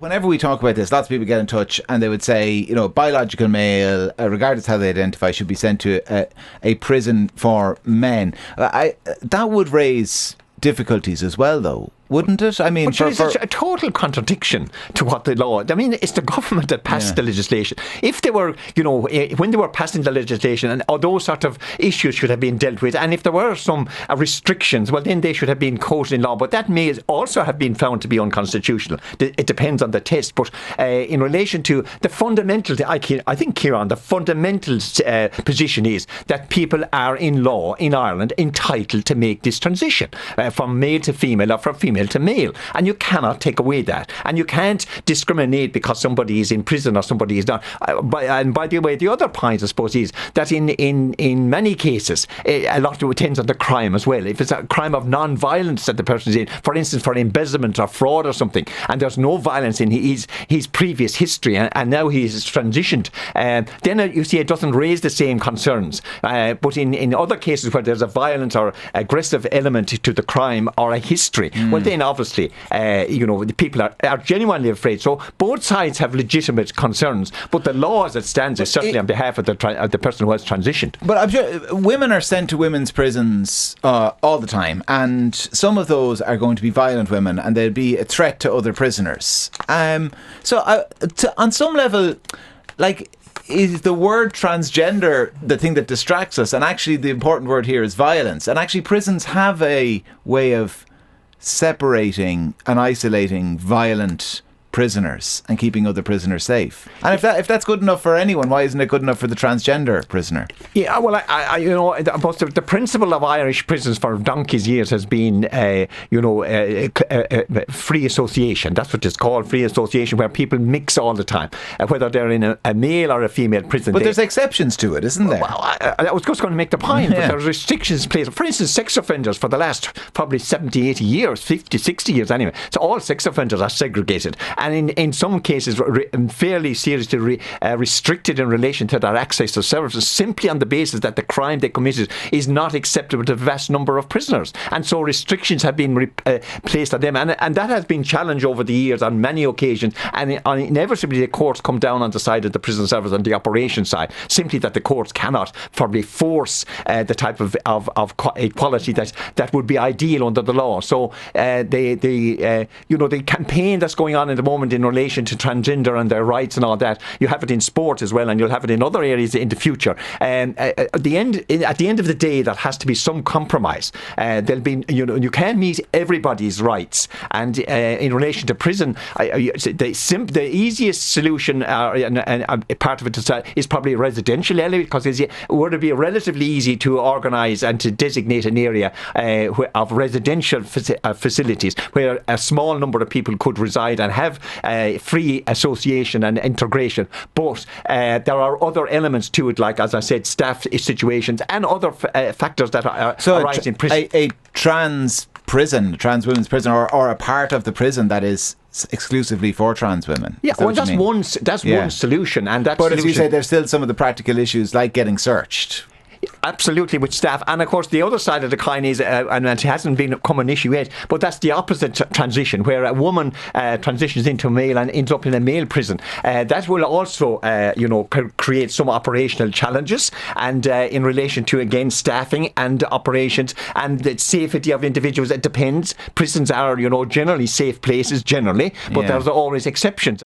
Whenever we talk about this, lots of people get in touch and they would say, biological male, regardless how they identify, should be sent to a prison for men. That would raise difficulties as well, though, wouldn't it? I mean, it's a total contradiction to what the law. I mean, it's the government that passed the legislation. If they were, when they were passing the legislation, and all those sort of issues should have been dealt with, and if there were some restrictions, well, then they should have been quoted in law. But that may also have been found to be unconstitutional. It depends on the test. But in relation to the fundamental, I think, Kieran, the fundamental position is that people are in law in Ireland entitled to make this transition from male to female or from female to male, and you cannot take away that, and you can't discriminate because somebody is in prison or somebody is not. And by the way, the other point, I suppose, is that in many cases a lot of it depends on the crime as well. If it's a crime of non-violence that the person is in, for instance, for embezzlement or fraud or something, and there's no violence in his previous history, and now he's transitioned, then you see it doesn't raise the same concerns. But in other cases where there's a violent or aggressive element to the crime or a history, well, then obviously, the people are genuinely afraid. So both sides have legitimate concerns, but the law as it stands is certainly on behalf of the person who has transitioned. But I'm sure women are sent to women's prisons all the time, and some of those are going to be violent women, and they'll be a threat to other prisoners. On some level, is the word transgender the thing that distracts us? And actually the important word here is violence. And actually prisons have a way of separating and isolating violent prisoners and keeping other prisoners safe. And if that's good enough for anyone, why isn't it good enough for the transgender prisoner? Yeah, well, the principle of Irish prisons for donkey's years has been, free association. That's what it's called, free association, where people mix all the time, whether they're in a male or a female prison. But there's exceptions to it, isn't there? Well, I was just going to make the point, but there's restrictions placed. For instance, sex offenders for the last probably 70, 80 years, 50, 60 years anyway. So all sex offenders are segregated. And in some cases, fairly seriously restricted in relation to their access to services, simply on the basis that the crime they committed is not acceptable to a vast number of prisoners. And so restrictions have been placed on them. And that has been challenged over the years on many occasions. And inevitably, the courts come down on the side of the prison service on the operation side, simply that the courts cannot probably force the type of equality that would be ideal under the law. So the campaign that's going on in the moment in relation to transgender and their rights and all that, you have it in sport as well, and you'll have it in other areas in the future. At the end of the day, there has to be some compromise. There'll be, you can't meet everybody's rights, and in relation to prison, the easiest solution and part of it is probably a residential area, because it would be relatively easy to organise and to designate an area of residential facilities where a small number of people could reside and have free association and integration. But there are other elements to it, like, as I said, staff situations and other factors that arise in prison. A trans women's prison, or a part of the prison that is exclusively for trans women. Yeah, well, that's one solution. But as you say, there's still some of the practical issues, like getting searched. Absolutely, with staff. And of course the other side of the coin is, and it hasn't become an issue yet, but that's the opposite transition, where a woman transitions into a male and ends up in a male prison. That will also create some operational challenges, and in relation to, again, staffing and operations and the safety of individuals. It depends. Prisons are generally safe places, but there's always exceptions.